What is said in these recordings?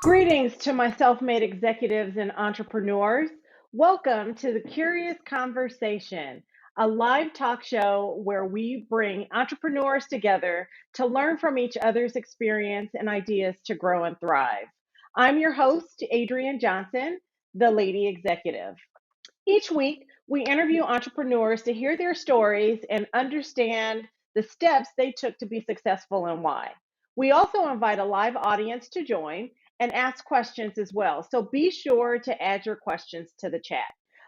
Greetings to my self-made executives and entrepreneurs. Welcome to the Curious Conversation, a live talk show where we bring entrepreneurs together to learn from each other's experience and ideas to grow and thrive. I'm your host, Adrienne Johnson, the Lady Executive. Each week, we interview entrepreneurs to hear their stories and understand the steps they took to be successful and why. We also invite a live audience to join and ask questions as well. So be sure to add your questions to the chat.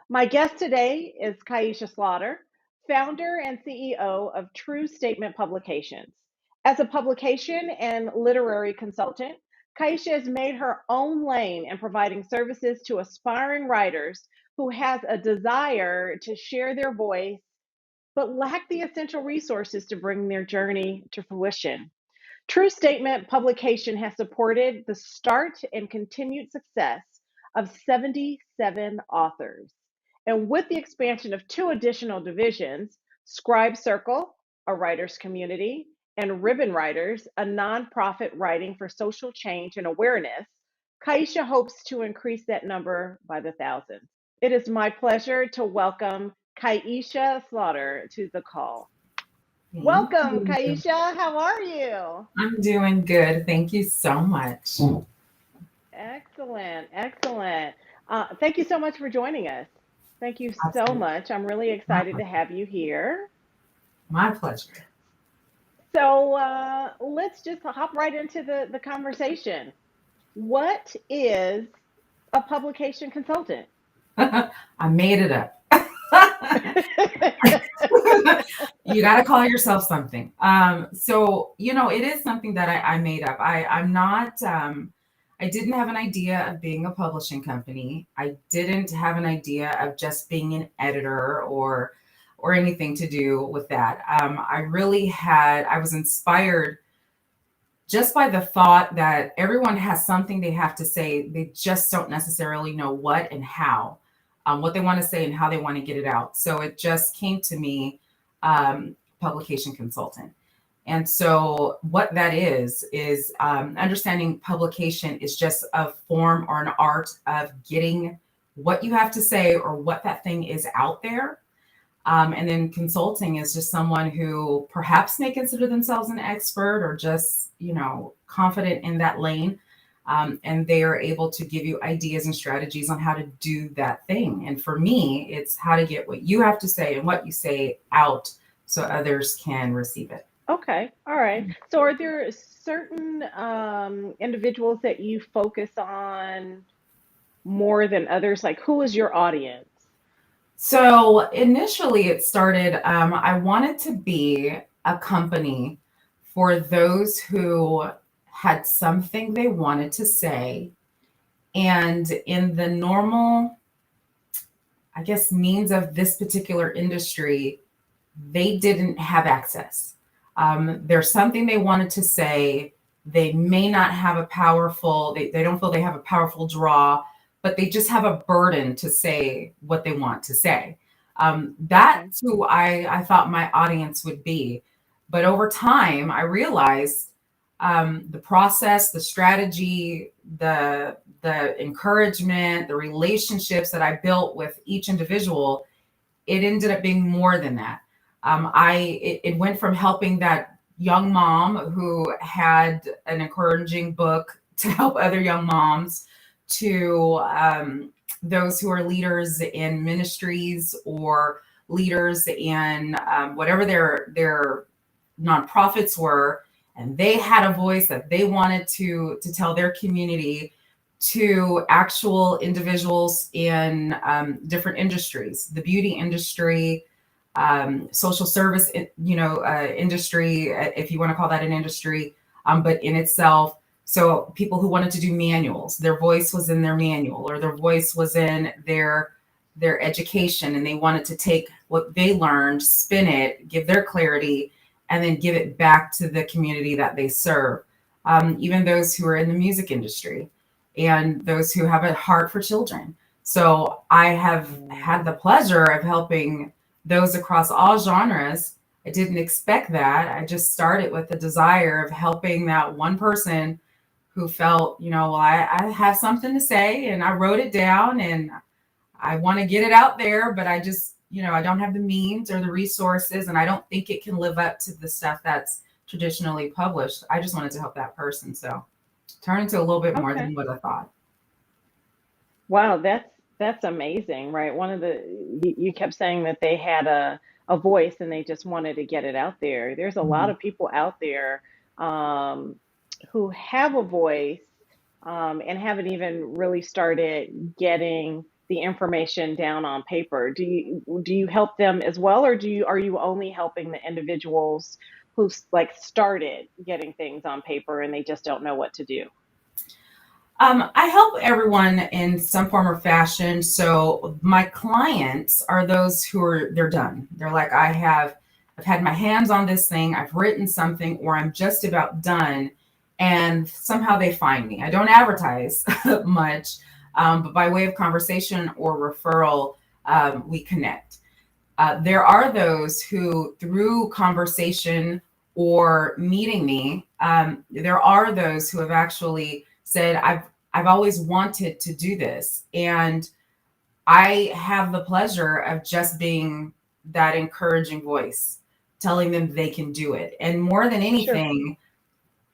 My guest today is Kaishia Slaughter, founder and CEO of True Statement Publications. As a publication and literary consultant, Kaishia has made her own lane in providing services to aspiring writers who has a desire to share their voice but lack the essential resources to bring their journey to fruition. True Statement Publication has supported the start and continued success of 77 authors. And with the expansion of two additional divisions, Scribe Circle, a writer's community, and Ribbon Writers, a nonprofit writing for social change and awareness, Kaisha hopes to increase that number by the thousands. It is my pleasure to welcome Kaisha Slaughter to the call. Thank Welcome, you. Kaisha. How are you? I'm doing good. Thank you so much. Excellent, excellent. Thank you so much for joining us. Thank you so Absolutely. much. I'm really My excited to pleasure. have you here. My pleasure. So let's just hop right into the conversation. What is a publication consultant? I made it up. You got to call yourself something. It is something that I made up. I'm not, I didn't have an idea of being a publishing company. I didn't have an idea of just being an editor or anything to do with that. I was inspired just by the thought that everyone has something they have to say. They just don't necessarily know what and how, what they want to say and how they want to get it out. So it just came to me, publication consultant. And so what that is understanding publication is just a form or an art of getting what you have to say or what that thing is out there. And then consulting is just someone who perhaps may consider themselves an expert or just, confident in that lane. And they are able to give you ideas and strategies on how to do that thing. And for me, it's how to get what you have to say and what you say out so others can receive it. Okay, all right. So are there certain individuals that you focus on more than others? Like, who is your audience? So initially, it started, I wanted to be a company for those who had something they wanted to say. And in the normal, I guess, means of this particular industry, they didn't have access. There's something they wanted to say. They may not have they don't feel they have a powerful draw, but they just have a burden to say what they want to say. Okay. That's who I thought my audience would be. But over time, I realized the process, the strategy, the encouragement, the relationships that I built with each individual, it ended up being more than that. It went from helping that young mom who had an encouraging book to help other young moms to those who are leaders in ministries or leaders in whatever their nonprofits were, and they had a voice that they wanted to tell their community, to actual individuals in different industries, the beauty industry, social service, industry, if you want to call that an industry, but in itself. So people who wanted to do manuals, their voice was in their manual, or their voice was in their education, and they wanted to take what they learned, spin it, give their clarity, and then give it back to the community that they serve. Even those who are in the music industry and those who have a heart for children. So I have had the pleasure of helping those across all genres. I didn't expect that. I just started with the desire of helping that one person who felt, well, I have something to say and I wrote it down and I want to get it out there, but I just, I don't have the means or the resources, and I don't think it can live up to the stuff that's traditionally published. I just wanted to help that person. So turn into a little bit more Okay. than what I thought. Wow, that's amazing, right? One of the you kept saying that they had a voice and they just wanted to get it out there. There's a lot Mhm. of people out there um, who have a voice and haven't even really started getting the information down on paper. Do you help them as well, or are you only helping the individuals who like started getting things on paper and they just don't know what to do? I help everyone in some form or fashion. So my clients are those who they're done. They're like, I've had my hands on this thing. I've written something, or I'm just about done. And somehow they find me. I don't advertise much, but by way of conversation or referral, we connect. There are those who, through conversation or meeting me, there are those who have actually said, I've always wanted to do this. And I have the pleasure of just being that encouraging voice, telling them they can do it. And more than Sure. anything,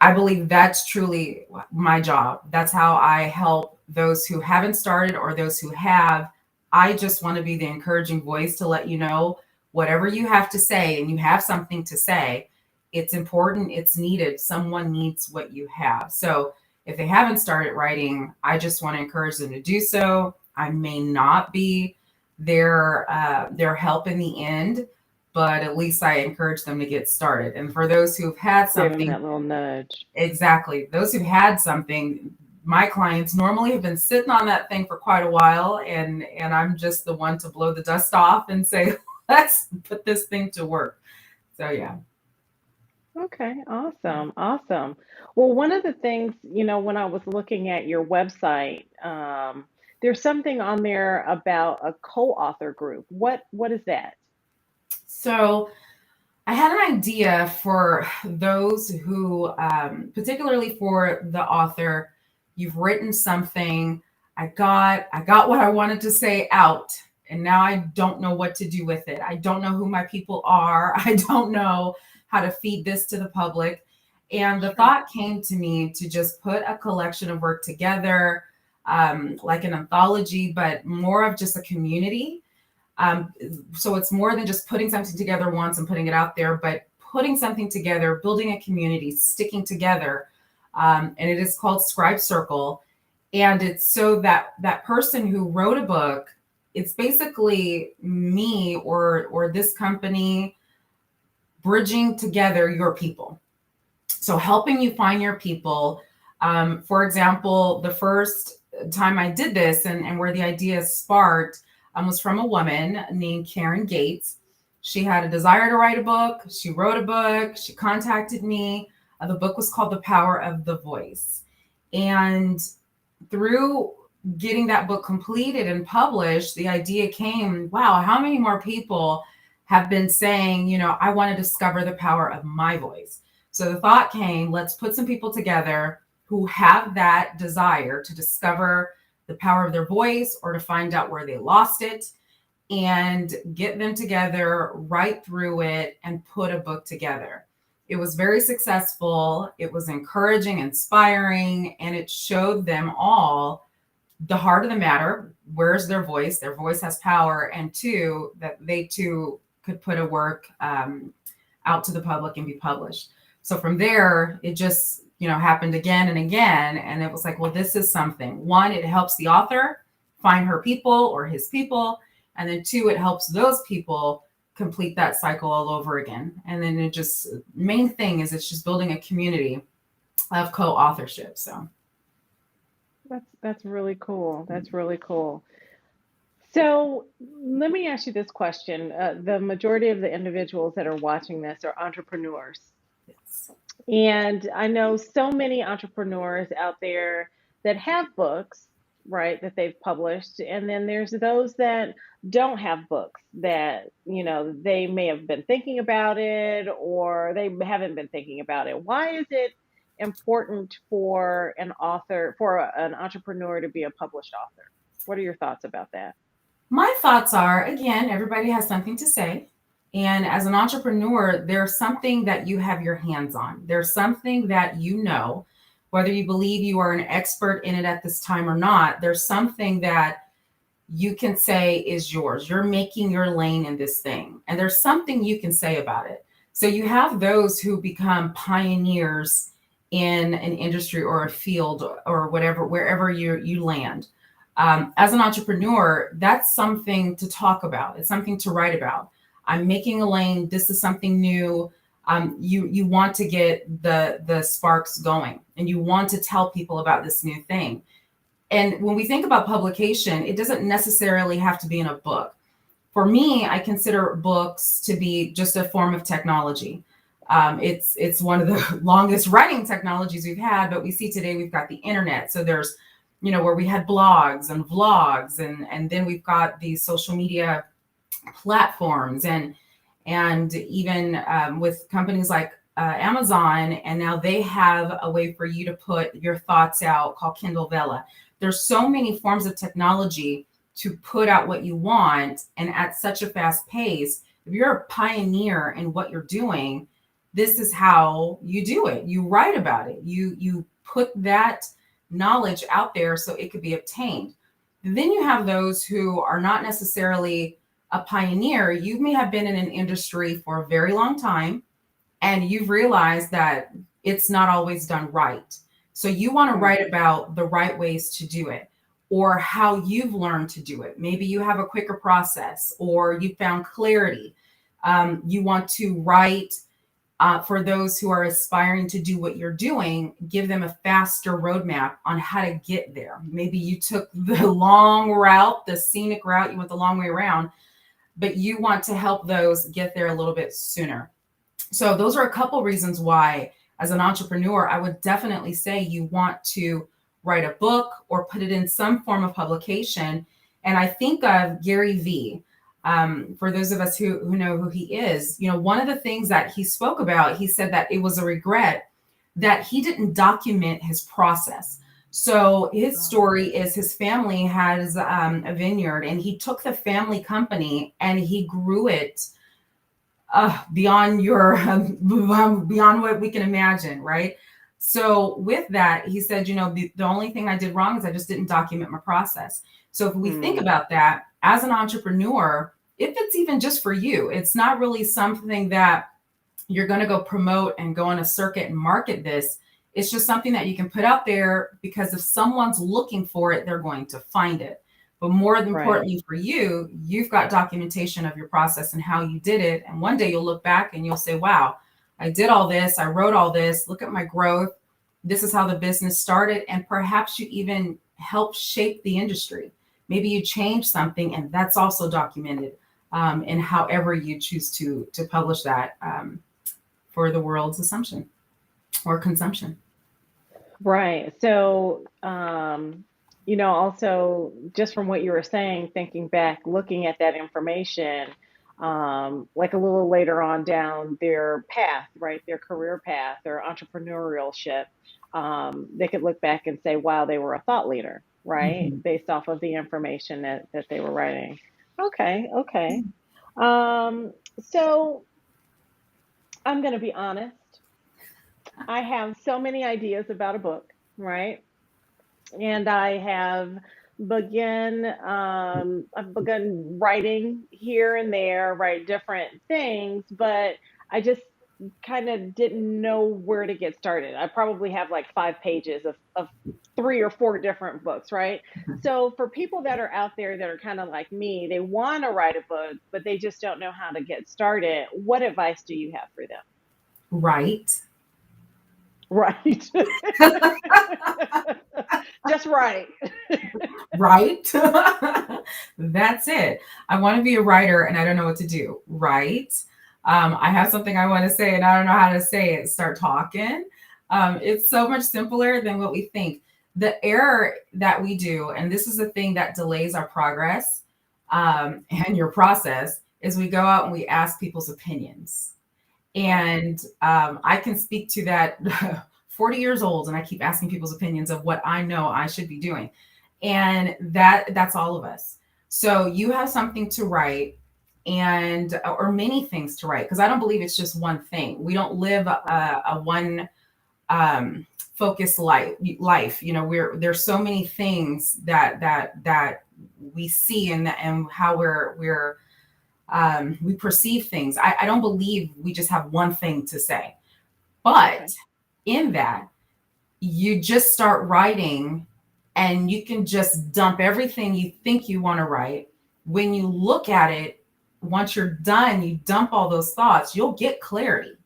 I believe that's truly my job. That's how I help those who haven't started or those who have. I just want to be the encouraging voice to let you know whatever you have to say and you have something to say, it's important, it's needed. Someone needs what you have. So if they haven't started writing, I just want to encourage them to do so. I may not be their help in the end, but at least I encourage them to get started. And for those who've had Give them something, that little nudge. exactly, those who've had something, my clients normally have been sitting on that thing for quite a while, and I'm just the one to blow the dust off and say, let's put this thing to work. So yeah. Okay, awesome, awesome. Well, one of the things, when I was looking at your website, there's something on there about a co-author group. What is that? So I had an idea for those who, particularly for the author, you've written something. I got what I wanted to say out, and now I don't know what to do with it. I don't know who my people are. I don't know how to feed this to the public. And the Sure. thought came to me to just put a collection of work together, like an anthology, but more of just a community. So it's more than just putting something together once and putting it out there, but putting something together, building a community, sticking together. And it is called Scribe Circle. And it's so that that person who wrote a book, it's basically me or this company bridging together your people. So helping you find your people. For example, the first time I did this and where the idea sparked was from a woman named Karen Gates. She had a desire to write a book. She wrote a book. She contacted me. The book was called The Power of the Voice. And through getting that book completed and published, the idea came, wow, how many more people have been saying, I want to discover the power of my voice. So the thought came, let's put some people together who have that desire to discover the power of their voice or to find out where they lost it and get them together, write through it, and put a book together. It was very successful. It was encouraging, inspiring, and it showed them all the heart of the matter. Where's their voice? Their voice has power. And two, that they too could put a work out to the public and be published. So from there, it just, happened again and again. And it was like, well, this is something. One, it helps the author find her people or his people. And then two, it helps those people complete that cycle all over again. And then it just, main thing is it's just building a community of co-authorship. So That's really cool. That's really cool. So let me ask you this question. The majority of the individuals that are watching this are entrepreneurs. yes. And I know so many entrepreneurs out there that have books, right, that they've published. And then there's those that don't have books that, they may have been thinking about it or they haven't been thinking about it. Why is it important for an author, for an entrepreneur to be a published author? What are your thoughts about that? My thoughts are, again, everybody has something to say. And as an entrepreneur, there's something that you have your hands on. There's something that whether you believe you are an expert in it at this time or not, there's something that you can say is yours. You're making your lane in this thing, and there's something you can say about it. So you have those who become pioneers in an industry or a field or whatever, wherever you land. As an entrepreneur, that's something to talk about. It's something to write about. I'm making a lane. This is something new. You want to get the sparks going, and you want to tell people about this new thing. And when we think about publication, it doesn't necessarily have to be in a book. For me, I consider books to be just a form of technology. It's one of the longest running technologies we've had, but we see today we've got the internet. So there's, where we had blogs and vlogs, and then we've got these social media platforms, and even with companies like Amazon, and now they have a way for you to put your thoughts out called Kindle Vella. There's so many forms of technology to put out what you want, and at such a fast pace. If you're a pioneer in what you're doing, this is how you do it. You write about it. You put that knowledge out there so it could be obtained. Then you have those who are not necessarily a pioneer. You may have been in an industry for a very long time, and you've realized that it's not always done right. So you want to write about the right ways to do it, or how you've learned to do it. Maybe you have a quicker process, or you found clarity. You want to write for those who are aspiring to do what you're doing, give them a faster roadmap on how to get there. Maybe you took the long route, the scenic route, you went the long way around, but you want to help those get there a little bit sooner. So those are a couple reasons why, as an entrepreneur, I would definitely say you want to write a book or put it in some form of publication. And I think of Gary Vee. For those of us who know who he is, one of the things that he spoke about, he said that it was a regret that he didn't document his process. So his story is his family has a vineyard, and he took the family company and he grew it beyond beyond what we can imagine, right? So with that, he said, the only thing I did wrong is I just didn't document my process. So if we think about that as an entrepreneur, if it's even just for you, it's not really something that you're going to go promote and go on a circuit and market this. It's just something that you can put out there, because if someone's looking for it, they're going to find it. But more importantly for you, you've got documentation of your process and how you did it. And one day you'll look back and you'll say, wow, I did all this. I wrote all this. Look at my growth. This is how the business started. And perhaps you even helped shape the industry. Maybe you changed something, and that's also documented in however you choose to publish that for the world's assumption or consumption. Right. So, also just from what you were saying, thinking back, looking at that information, like a little later on down their path, right, their career path, their entrepreneurship, they could look back and say, wow, they were a thought leader, right, based off of the information that they were writing. Okay, okay. So I'm going to be honest. I have so many ideas about a book, right? And I've begun writing here and there, right, different things, but I just kind of didn't know where to get started. I probably have like 5 pages of 3 or 4 different books, right? So for people that are out there that are kind of like me, they want to write a book, but they just don't know how to get started. What advice do you have for them? Right. Right. Just right. Right. That's it. I want to be a writer and I don't know what to do. Right. I have something I want to say and I don't know how to say it. Start talking. It's so much simpler than what we think. The error that we do, and this is the thing that delays our progress and your process, is we go out and we ask people's opinions. And I can speak to that 40 years old, and I keep asking people's opinions of what I know I should be doing. And that's all of us. So you have something to write, and or many things to write, because I don't believe it's just one thing. We don't live a one focused life. You know, there's so many things that we see, and how we perceive things. I don't believe we just have one thing to say, but in that, you just start writing, and you can just dump everything you think you want to write. When you look at it, once you're done, you dump all those thoughts, you'll get clarity.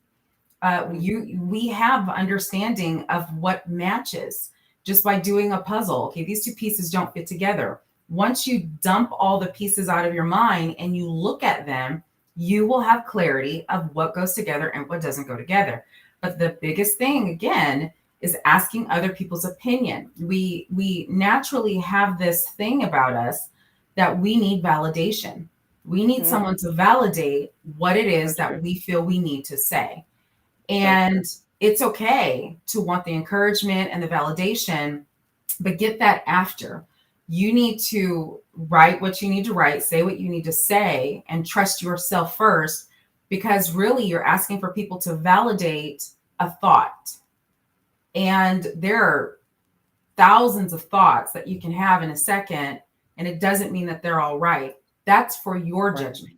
We have understanding of what matches just by doing a puzzle. Okay, these two pieces don't fit together. Once you dump all the pieces out of your mind and you look at them, you will have clarity of what goes together and what doesn't go together. But the biggest thing, again, is asking other people's opinion. We naturally have this thing about us that we need validation. We need someone to validate what it is that we feel we need to say. And it's okay to want the encouragement and the validation, but get that after. You need to write what you need to write, say what you need to say, and trust yourself first, because really you're asking for people to validate a thought. And there are thousands of thoughts that you can have in a second, and it doesn't mean that they're all right. That's for your judgment.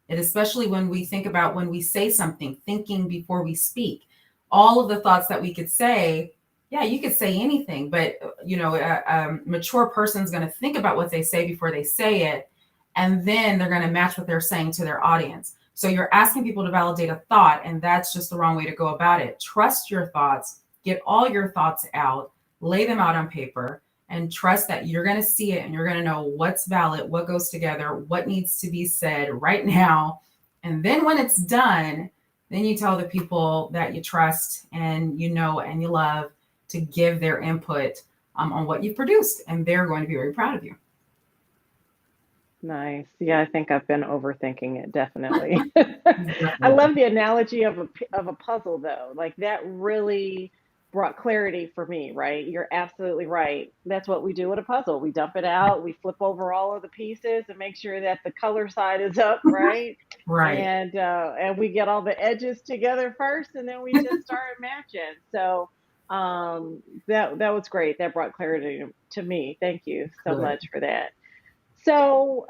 And especially when we think about when we say something, thinking before we speak, all of the thoughts that we could say, yeah, you could say anything, but a mature person's going to think about what they say before they say it, and then they're going to match what they're saying to their audience. So you're asking people to validate a thought, and that's just the wrong way to go about it. Trust your thoughts, get all your thoughts out, lay them out on paper, and trust that you're going to see it and you're going to know what's valid, what goes together, what needs to be said right now. And then when it's done, then you tell the people that you trust and you know and you love to give their input on what you've produced. And they're going to be very proud of you. Nice. Yeah, I think I've been overthinking it, definitely. I love the analogy of a puzzle though. Like that really brought clarity for me, right? You're absolutely right. That's what we do with a puzzle. We dump it out, we flip over all of the pieces and make sure that the color side is up, right? Right. And we get all the edges together first, and then we just start matching. So that was great. That brought clarity to me. Thank you so Good. much for that. So,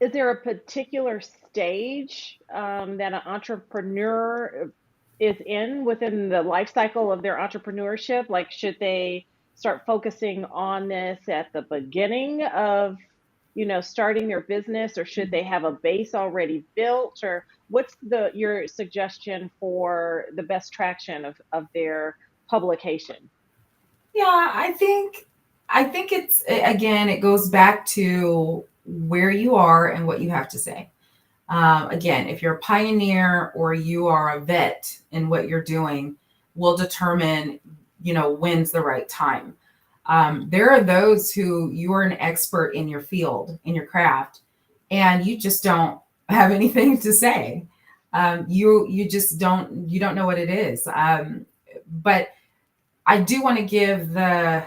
is there a particular stage that an entrepreneur is in within the life cycle of their entrepreneurship? Like, should they start focusing on this at the beginning of, starting their business, or should they have a base already built? Or what's your suggestion for the best traction of their publication? Yeah, I think it's, again, it goes back to where you are and what you have to say. Again, if you're a pioneer or you are a vet in what you're doing, will determine, when's the right time. There are those who you are an expert in your field, in your craft, and you just don't have anything to say. You just you don't know what it is. But I do want to give the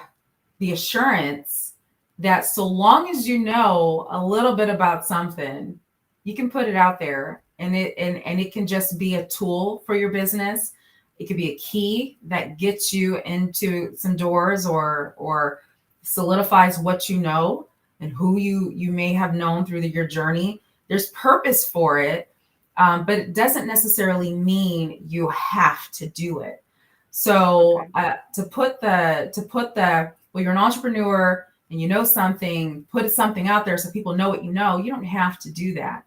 assurance that so long as you know a little bit about something, you can put it out there, and it can just be a tool for your business. It could be a key that gets you into some doors, or solidifies what you know and who you may have known through your journey. There's purpose for it, but it doesn't necessarily mean you have to do it. So to put the well, you're an entrepreneur and you know something, put something out there so people know what you know. You don't have to do that,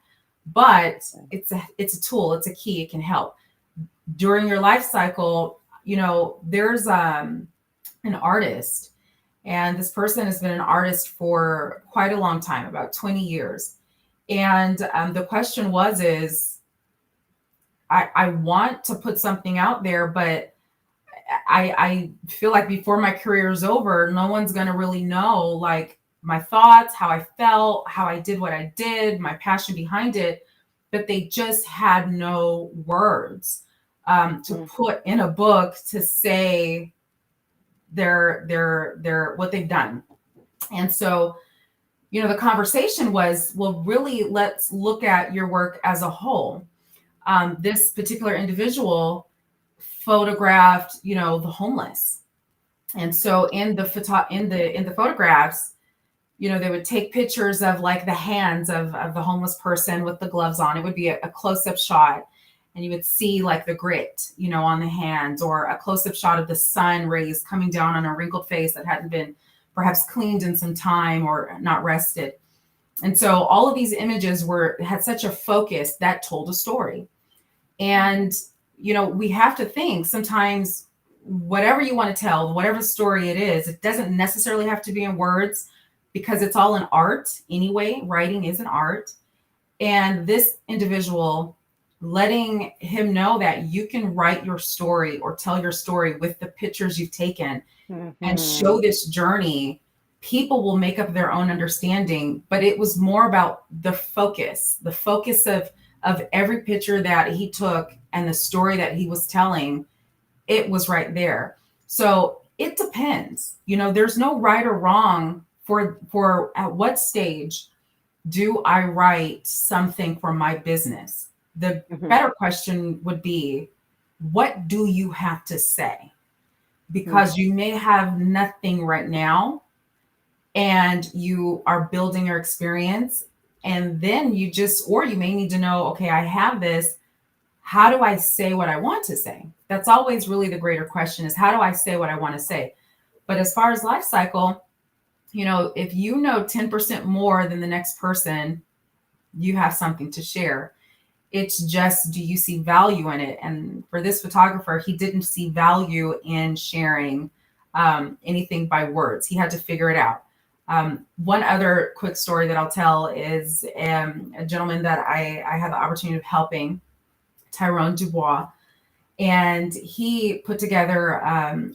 but it's a tool, it's a key, it can help during your life cycle. There's an artist, and this person has been an artist for quite a long time, about 20 years. And the question is, I want to put something out there, but I feel like before my career is over, no one's going to really know like my thoughts, how I felt, how I did what I did, my passion behind it. But they just had no words to put in a book to say their what they've done. And so, the conversation was, well, really, let's look at your work as a whole. This particular individual photographed, the homeless. And so in the photographs, they would take pictures of like the hands of the homeless person with the gloves on. It would be a close-up shot, and you would see like the grit, on the hands, or a close-up shot of the sun rays coming down on a wrinkled face that hadn't been perhaps cleaned in some time or not rested. And so all of these images had such a focus that told a story. And, we have to think sometimes whatever you want to tell, whatever story it is, it doesn't necessarily have to be in words, because it's all an art anyway. Writing is an art. And this individual, letting him know that you can write your story or tell your story with the pictures you've taken and show this journey, people will make up their own understanding. But it was more about the focus of every picture that he took and the story that he was telling. It was right there. So it depends. There's no right or wrong for at what stage do I write something for my business. The better question would be, what do you have to say? Because you may have nothing right now, and you are building your experience, and then you may need to know, okay, I have this. How do I say what I want to say? That's always really the greater question, is how do I say what I want to say? But as far as life cycle, if you know 10% more than the next person, you have something to share. It's just, do you see value in it? And for this photographer, he didn't see value in sharing anything by words. He had to figure it out. One other quick story that I'll tell is a gentleman that I had the opportunity of helping, Tyrone Dubois. And he put together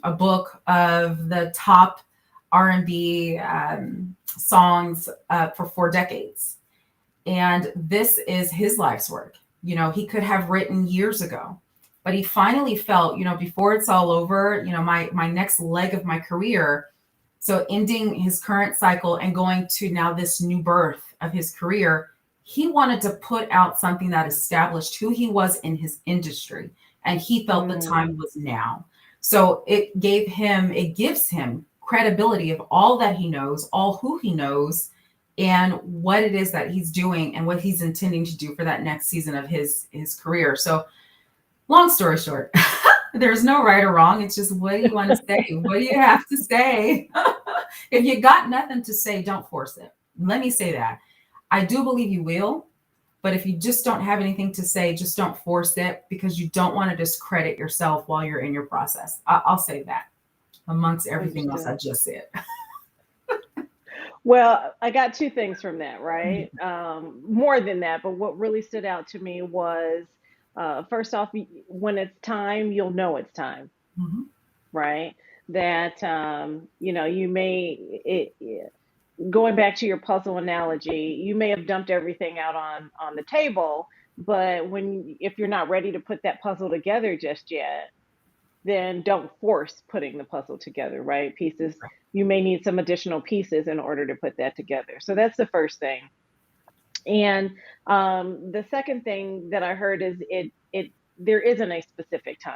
a book of the top R&B songs for 4 decades. And this is his life's work. He could have written years ago, but he finally felt, before it's all over, my next leg of my career. So ending his current cycle and going to now this new birth of his career, he wanted to put out something that established who he was in his industry. And he felt the time was now. So it gives him credibility of all that he knows, all who he knows, and what it is that he's doing and what he's intending to do for that next season of his career. So long story short, there's no right or wrong. It's just, what do you want to say? What do you have to say? If you got nothing to say, don't force it. Let me say that. I do believe you will. But if you just don't have anything to say, just don't force it, because you don't want to discredit yourself while you're in your process. I'll say that amongst everything else I just said. Well, I got 2 things from that, right? More than that, but what really stood out to me was, first off, when it's time, you'll know it's time, right? That, going back to your puzzle analogy, you may have dumped everything out on the table, but if you're not ready to put that puzzle together just yet, then don't force putting the puzzle together, right? You may need some additional pieces in order to put that together. So that's the first thing. And the second thing that I heard is there isn't a specific time,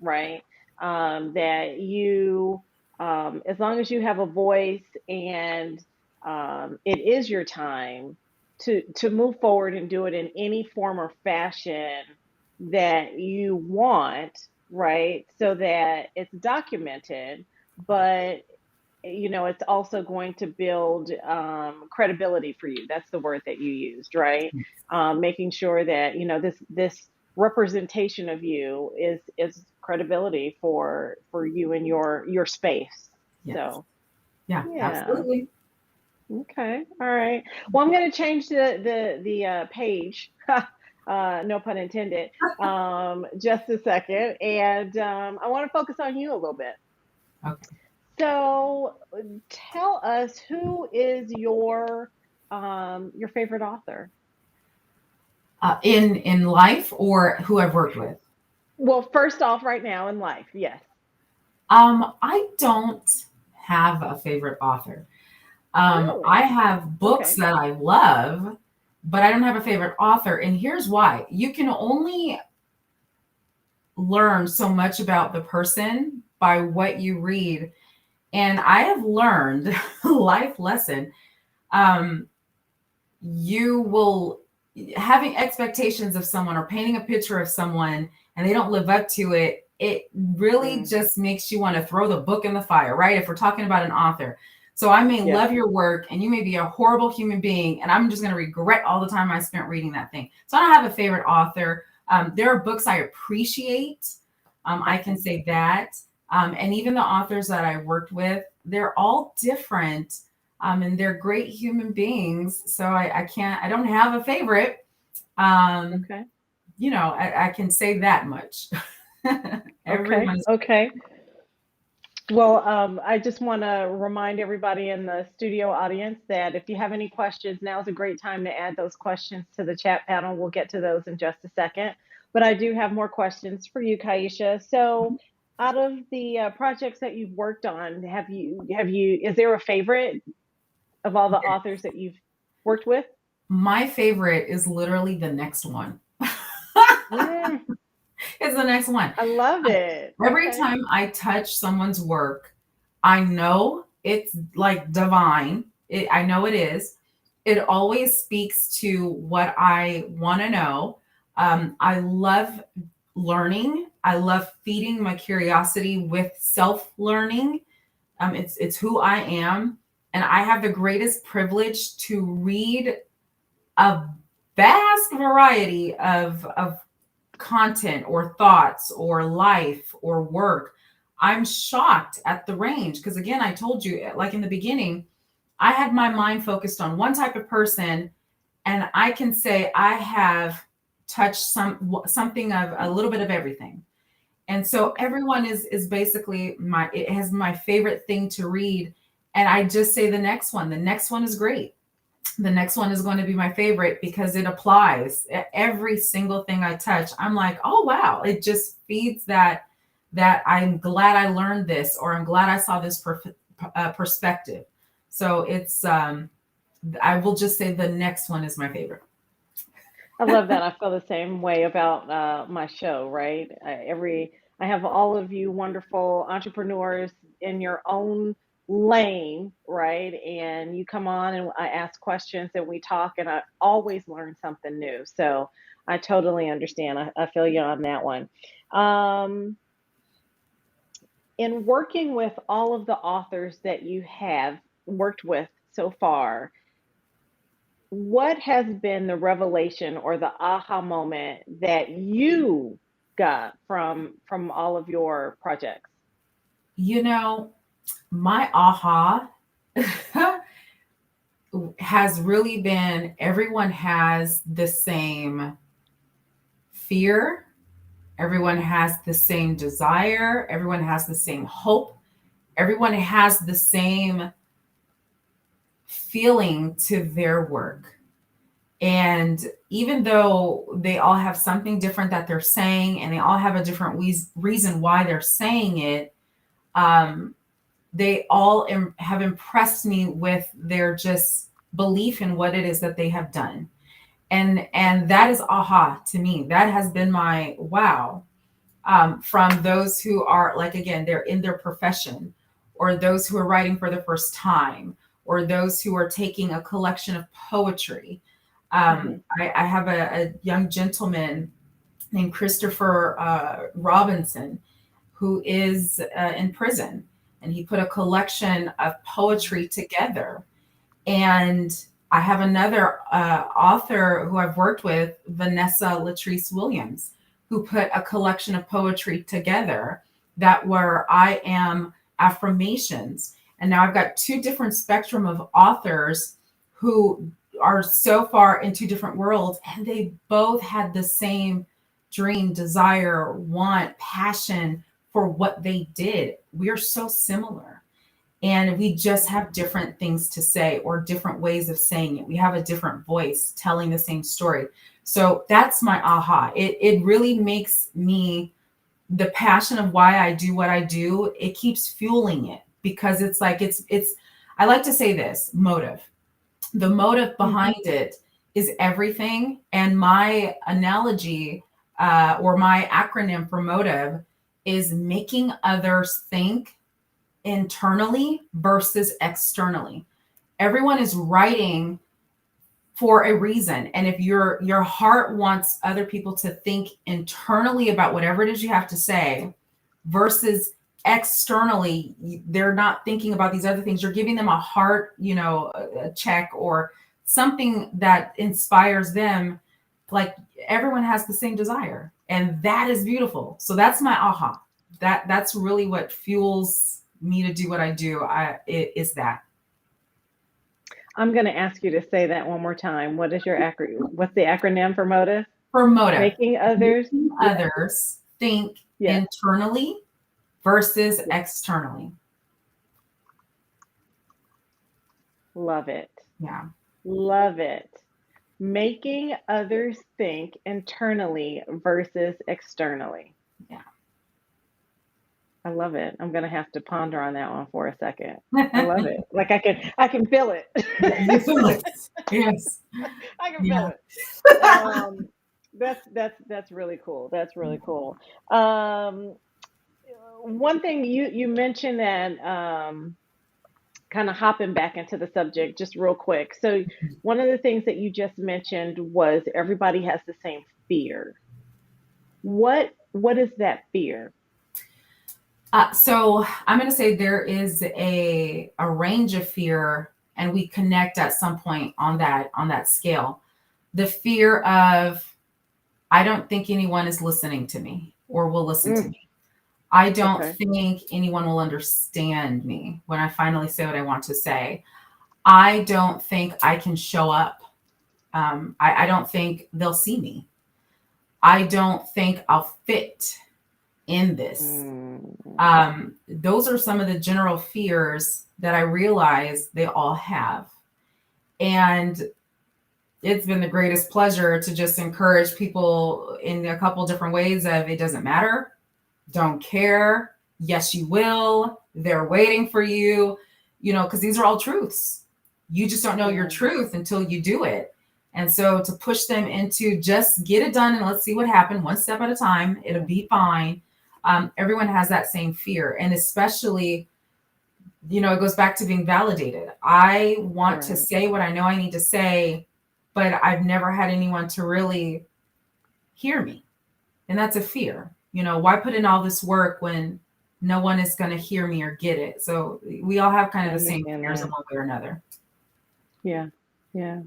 right? That you, as long as you have a voice and it is your time to move forward and do it in any form or fashion that you want, right? So that it's documented, but it's also going to build credibility for you. That's the word that you used, right? Making sure that this representation of you is credibility for you and your space. Yes. So yeah, absolutely. Okay. All right. Well, I'm going to change the page no pun intended, just a second. And I want to focus on you a little bit. Okay. So tell us, who is your favorite author? In life or who I've worked with? Well, first off, right now in life, yes. I don't have a favorite author. I Really? have books Okay. that I love, but I don't have a favorite author. And here's why. You can only learn so much about the person by what you read. And I have learned life lesson. Um, you will having expectations of someone or painting a picture of someone and they don't live up to it, it really Mm, just makes you want to throw the book in the fire, right? If we're talking about an author. So I may yes. love your work and you may be a horrible human being, and I'm just going to regret all the time I spent reading that thing. So I don't have a favorite author. There are books I appreciate. I can Okay. say that. And even the authors that I worked with, they're all different, and they're great human beings. So I can't, I don't have a favorite. Um, Okay. I can say that much. Okay. Everyone's Okay. Well, I just want to remind everybody in the studio audience that if you have any questions, now is a great time to add those questions to the chat panel. We'll get to those in just a second. But I do have more questions for you, Kaisha. So, out of the projects that you've worked on, is there a favorite of all the authors that you've worked with? my favorite is literally the next one. Mm, It's the next one. I love it. Every Okay. time I touch someone's work, I know it's like divine. I know it is. It always speaks to what I want to know. I love learning. I love feeding my curiosity with self learning. It's who I am, and I have the greatest privilege to read a vast variety of content or thoughts or life or work. I'm shocked at the range because, again, I told you, like in the beginning, I had my mind focused on one type of person, and I can say I have touched something of a little bit of everything. And so Okay. everyone is basically it has my favorite thing to read, and I just say the next one. The next one is great. The next one is going to be my favorite because it applies every single thing I touch. I'm like, oh wow, it just feeds that I'm glad I learned this, or I'm glad I saw this perspective. So it's I will just say the next one is my favorite. I love that. I feel the same way about my show, right? I have all of you wonderful entrepreneurs in your own lane, right? And you come on and I ask questions and we talk, and I always learn something new. So I totally understand. I feel you on that one. Um, in working with all of the authors that you have worked with so far, what has been the revelation or the aha moment that you got from all of your projects? You know, my aha has really been everyone has the same fear, everyone has the same desire, everyone has the same hope, everyone has the same feeling to their work. And even though they all have something different that they're saying and they all have a different reason why they're saying it, um, they all have impressed me with their just belief in what it is that they have done. And that is aha to me. That has been my wow. From those who are, like, again, they're in their profession, or those who are writing for the first time, or those who are taking a collection of poetry. Hmm. I have a young gentleman named Christopher Robinson who is in prison, and he put a collection of poetry together. And I have another author who I've worked with, Vanessa Latrice Williams, who put a collection of poetry together that were I am affirmations. And now I've got two different spectrum of authors who are so far in two different worlds, and they both had the same dream, desire, want, passion for what they did. We are so similar. And we just have different things to say or different ways of saying it. We have a different voice telling the same story. So that's my aha. It really makes me, the passion of why I do what I do, it keeps fueling it, because it's like, it's, I like to say this: motive. The motive behind it is everything. And my analogy, or my acronym for motive, is making others think internally versus externally. Everyone is writing for a reason. And if your heart wants other people to think internally about whatever it is you have to say versus externally, they're not thinking about these other things. You're giving them a heart, a check or something that inspires them. Like, everyone has the same desire, and that is beautiful. So that's my aha. That's really what fuels me to do what I do. It is that. I'm going to ask you to say that one more time. What's the acronym for motive? For motive. Making others think internally versus externally. Love it. Yeah. Love it. Making others think internally versus externally. Yeah. I love it. I'm going to have to ponder on that one for a second. I love it. Like, I can feel it. You feel it. Yes. I can feel it. That's really cool. That's really cool. One thing you mentioned, that kind of hopping back into the subject just real quick. So one of the things that you just mentioned was everybody has the same fear. What is that fear? So I'm going to say there is a range of fear, and we connect at some point on that scale. The fear of, I don't think anyone is listening to me or will listen to me. I don't think anyone will understand me when I finally say what I want to say. I don't think I can show up. I don't think they'll see me. I don't think I'll fit in this. Those are some of the general fears that I realize they all have. And it's been the greatest pleasure to just encourage people in a couple different ways of, it doesn't matter. Don't care. Yes, you will. They're waiting for you, because these are all truths. You just don't know your truth until you do it. And so to push them into just get it done and let's see what happens, one step at a time, it'll be fine. Everyone has that same fear. And especially, it goes back to being validated. I want to say what I know I need to say, but I've never had anyone to really hear me. And that's a fear. Why put in all this work when no one is going to hear me or get it? So we all have kind of the same fears in one way or another. Yeah. Yeah.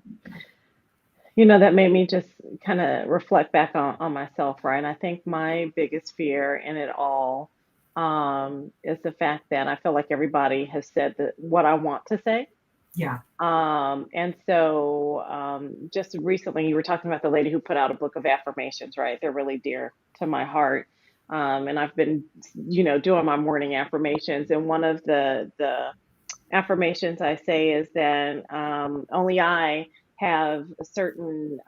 That made me just kind of reflect back on myself, right? And I think my biggest fear in it all is the fact that I feel like everybody has said what I want to say. Yeah. And so just recently, you were talking about the lady who put out a book of affirmations, right? They're really dear to my heart. And I've been, doing my morning affirmations. And one of the affirmations I say is that only I have certain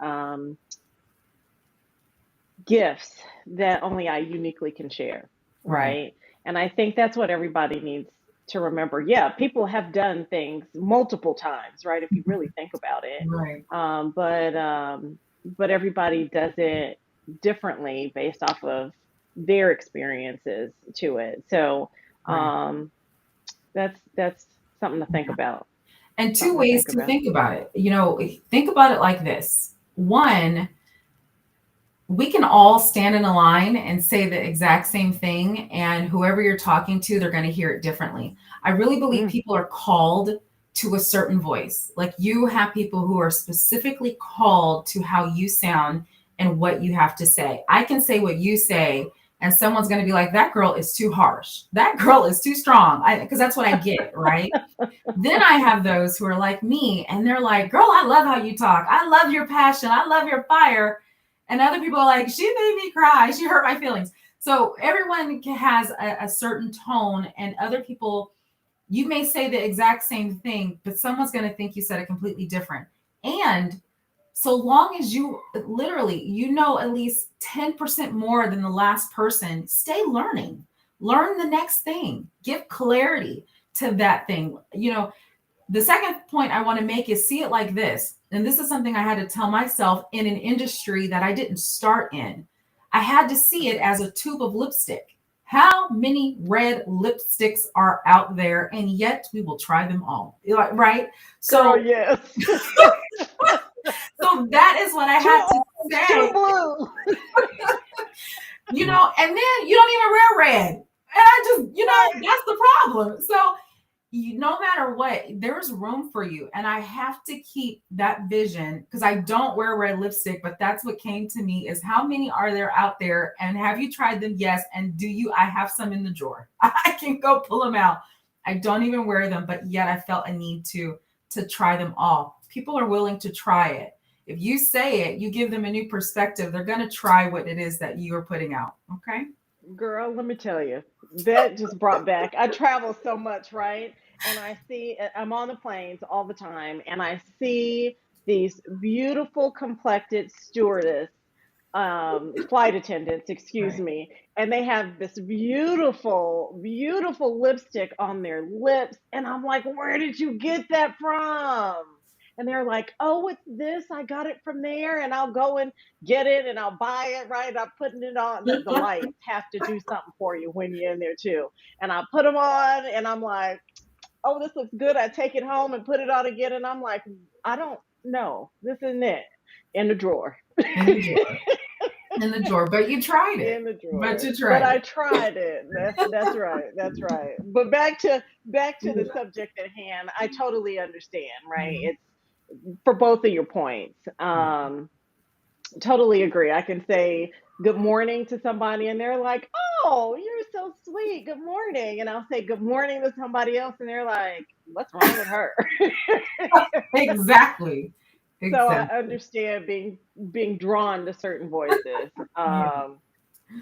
gifts that only I uniquely can share, right? And I think that's what everybody needs to remember. Yeah, people have done things multiple times, right? If you really think about it, Right. But everybody does it differently based off of their experiences to it. So that's something to think about. And two ways to think about it. Think about it like this. One, we can all stand in a line and say the exact same thing, and whoever you're talking to, they're going to hear it differently. I really believe people are called to a certain voice. Like, you have people who are specifically called to how you sound and what you have to say. I can say what you say And someone's going to be like, that girl is too harsh. That girl is too strong. Because that's what I get, right? Then I have those who are like me, and they're like, girl, I love how you talk. I love your passion. I love your fire. And other people are like, she made me cry. She hurt my feelings. So everyone has a certain tone, and other people, you may say the exact same thing, but someone's going to think you said it completely different. And so long as you literally, at least 10% more than the last person, stay learning. Learn the next thing. Give clarity to that thing. The second point I want to make is see it like this. And this is something I had to tell myself in an industry that I didn't start in. I had to see it as a tube of lipstick. How many red lipsticks are out there? And yet we will try them all. Right? So, Girl, yes. so that is what I had to say. Too blue. And then you don't even wear red. And I just, that's the problem. So no matter what, there's room for you. And I have to keep that vision, because I don't wear red lipstick, but that's what came to me is how many are there out there? And have you tried them? Yes. And I have some in the drawer. I can go pull them out. I don't even wear them, but yet I felt a need to try them all. People are willing to try it. If you say it, you give them a new perspective. They're going to try what it is that you are putting out. Okay. Girl, let me tell you, that just brought back. I travel so much, right? And I'm on the planes all the time, and I see these beautiful complected stewardess, flight attendants, excuse Right. me, and they have this beautiful, beautiful lipstick on their lips. And I'm like, where did you get that from? And they're like, oh, it's this. I got it from there, and I'll go and get it, and I'll buy it, right? I'm putting it on. The lights have to do something for you when you're in there, too. And I put them on, and I'm like, oh, this looks good. I take it home and put it on again, and I'm like, I don't know. This isn't it. In the drawer. In the drawer. In the drawer. But you tried it. In the drawer. But you tried But I it. tried it. That's right. That's right. But back to the subject at hand. I totally understand, right? It's for both of your points. Totally agree. I can say good morning to somebody and they're like, oh, you're so sweet. Good morning. And I'll say good morning to somebody else and they're like, what's wrong with her? Exactly. So I Exactly. understand being drawn to certain voices. Yeah.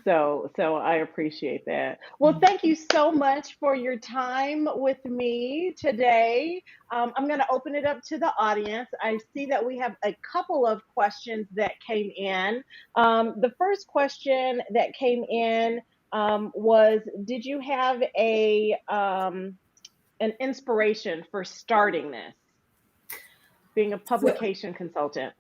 So I appreciate that. Well, thank you so much for your time with me today. I'm going to open it up to the audience. I see that we have a couple of questions that came in. The first question that came in was, did you have an inspiration for starting this, being a publication consultant?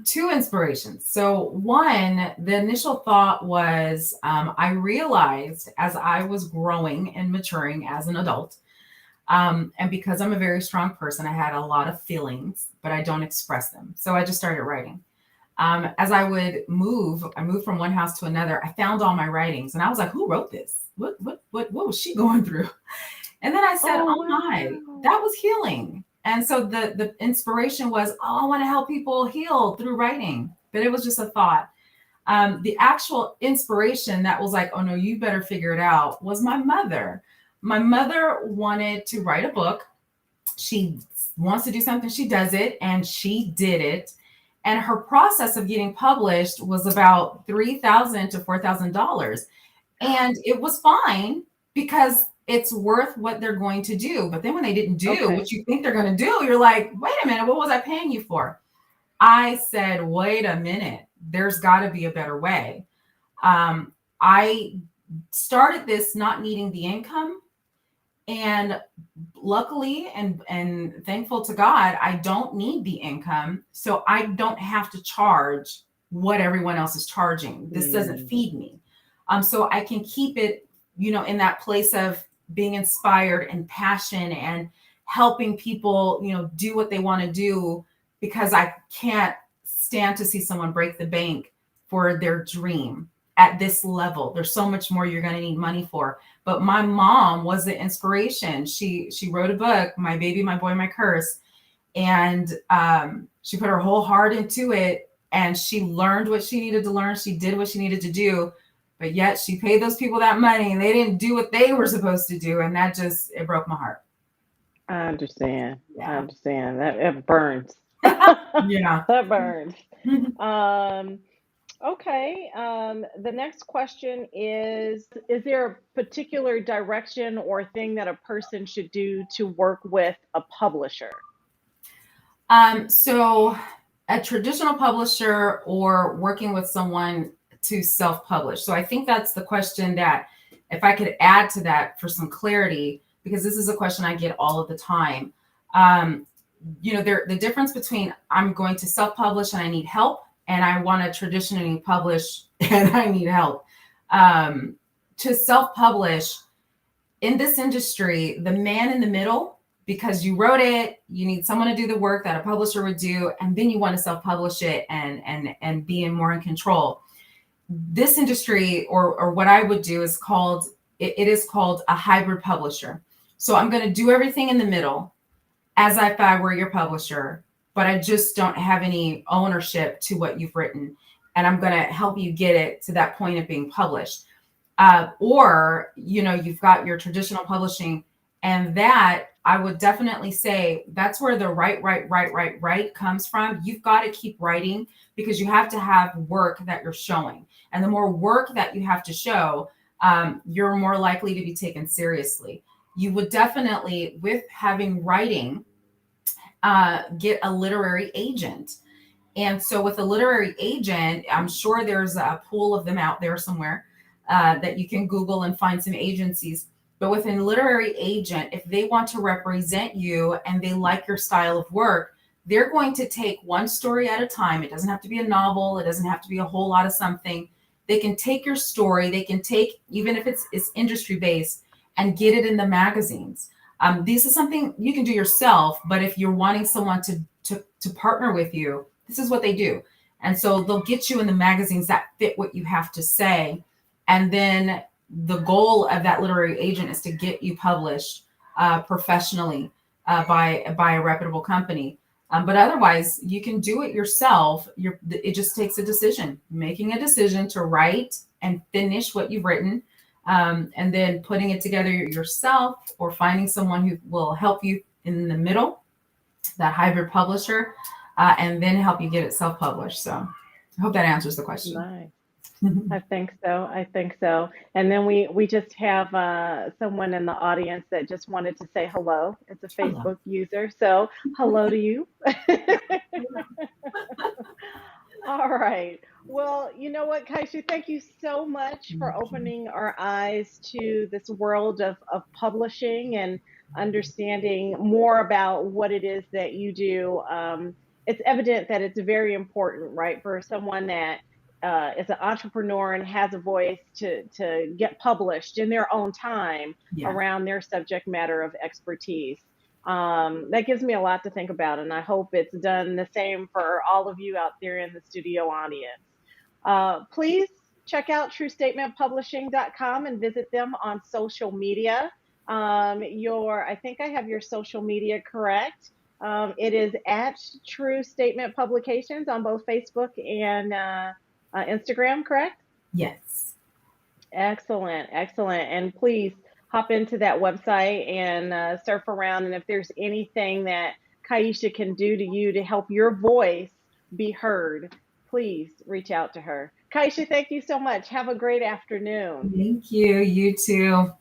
Two inspirations. So one, the initial thought was I realized as I was growing and maturing as an adult, and because I'm a very strong person, I had a lot of feelings, but I don't express them. So I just started writing. As I moved from one house to another. I found all my writings, and I was like, "Who wrote this? What was she going through?" And then I said, Oh, "Oh my, wow. that was healing." And so the inspiration was, "Oh, I want to help people heal through writing." But it was just a thought. The actual inspiration that was like, "Oh no, you better figure it out," was my mother. My mother wanted to write a book. She wants to do something, she does it, and she did it. And her process of getting published was about $3,000 to $4,000. And it was fine because it's worth what they're going to do. But then when they didn't do Okay. what you think they're going to do, you're like, wait a minute, what was I paying you for? I said, wait a minute, there's got to be a better way. I started this not needing the income. And luckily and thankful to God, I don't need the income. So I don't have to charge what everyone else is charging. This doesn't Mm, feed me. So I can keep it, in that place of being inspired and passion and helping people, do what they want to do, because I can't stand to see someone break the bank for their dream at this level. There's so much more you're going to need money for. But my mom was the inspiration. She wrote a book, My Baby, My Boy, My Curse. And she put her whole heart into it. And she learned what she needed to learn. She did what she needed to do. but yet she paid those people that money and they didn't do what they were supposed to do. And that just, it broke my heart. I understand. I Yeah. understand. That it burns. Yeah. That burns. Um, okay. The next question is there a particular direction or thing that a person should do to work with a publisher? So a traditional publisher or working with someone to self-publish. So I think that's the question that if I could add to that for some clarity, because this is a question I get all of the time. The difference between I'm going to self-publish and I need help, and I want to traditionally publish and I need help. To self-publish in this industry, the man in the middle, because you wrote it, you need someone to do the work that a publisher would do, and then you want to self-publish it and be more in control. This industry, or what I would do, is called it is called a hybrid publisher. So I'm going to do everything in the middle as if I were your publisher, but I just don't have any ownership to what you've written, and I'm going to help you get it to that point of being published. Or, you've got your traditional publishing, and that I would definitely say that's where the right comes from. You've got to keep writing because you have to have work that you're showing. And the more work that you have to show, you're more likely to be taken seriously. You would definitely, with having writing, get a literary agent. And so with a literary agent, I'm sure there's a pool of them out there somewhere that you can Google and find some agencies. But with a literary agent, if they want to represent you and they like your style of work, they're going to take one story at a time. It doesn't have to be a novel. It doesn't have to be a whole lot of something. They can take your story. They can take, even if it's industry based, and get it in the magazines. This is something you can do yourself, but if you're wanting someone to partner with you, this is what they do. And so they'll get you in the magazines that fit what you have to say. And then the goal of that literary agent is to get you published professionally by a reputable company. But otherwise, you can do it yourself. It just takes a decision, making a decision to write and finish what you've written, and then putting it together yourself, or finding someone who will help you in the middle, that hybrid publisher, and then help you get it self-published. So I hope that answers the question. Nice. I think so. I think so. And then we just have someone in the audience that just wanted to say hello. It's a Hello. Facebook user. So hello to you. All right. Well, you know what, Kaisha, thank you so much for opening our eyes to this world of publishing and understanding more about what it is that you do. It's evident that it's very important, right, for someone that is an entrepreneur and has a voice to get published in their own time Yeah. around their subject matter of expertise. That gives me a lot to think about, and I hope it's done the same for all of you out there in the studio audience. Please check out truestatementpublishing.com and visit them on social media. I think I have your social media correct. It is at True Statement Publications on both Facebook and Instagram, correct? Yes. Excellent, excellent. And please hop into that website and surf around. And if there's anything that Kaisha can do to you to help your voice be heard, please reach out to her. Kaisha, thank you so much. Have a great afternoon. Thank you. You too.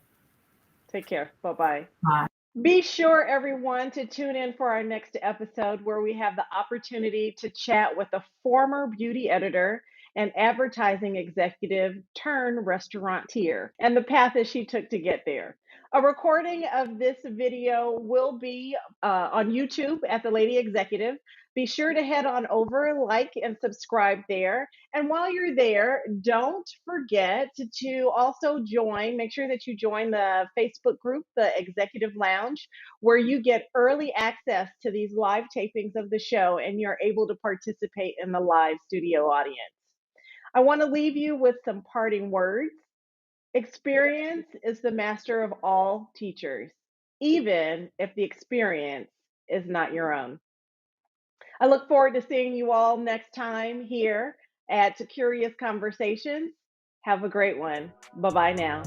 Take care. Bye bye. Bye. Be sure, everyone, to tune in for our next episode where we have the opportunity to chat with a former beauty editor and advertising executive turned restaurateur and the path that she took to get there. A recording of this video will be on YouTube at The Lady Executive. Be sure to head on over, like, and subscribe there. And while you're there, don't forget to also make sure that you join the Facebook group, the Executive Lounge, where you get early access to these live tapings of the show and you're able to participate in the live studio audience. I want to leave you with some parting words. Experience is the master of all teachers, even if the experience is not your own. I look forward to seeing you all next time here at Curious Conversations. Have a great one. Bye bye now.